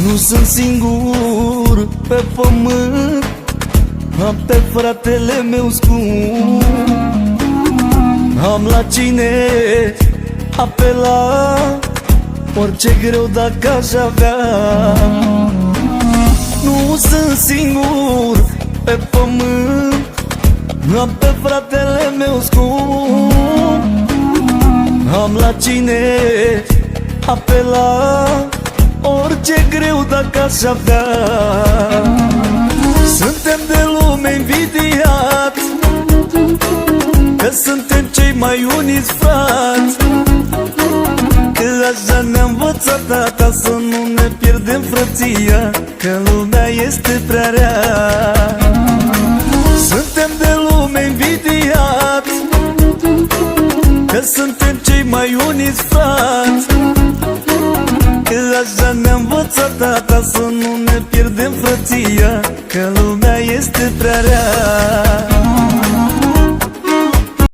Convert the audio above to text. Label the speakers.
Speaker 1: Nu sunt singur pe pământ, am pe fratele meu scump. Am la cine apela, orice greu dacă aș avea. Nu sunt singur pe pământ, am pe fratele meu scump. Am la cine apela, orice greu dacă aș avea. Suntem de lume invidiați, că suntem cei mai uniți frați, că așa ne-a învățat tata să nu ne pierdem frăția, că lumea este prea rea. Suntem de lume invidiați, că suntem cei mai uniți frați, că așa ne-a învățat tata să nu ne pierdem frăția, că lumea este prea rea.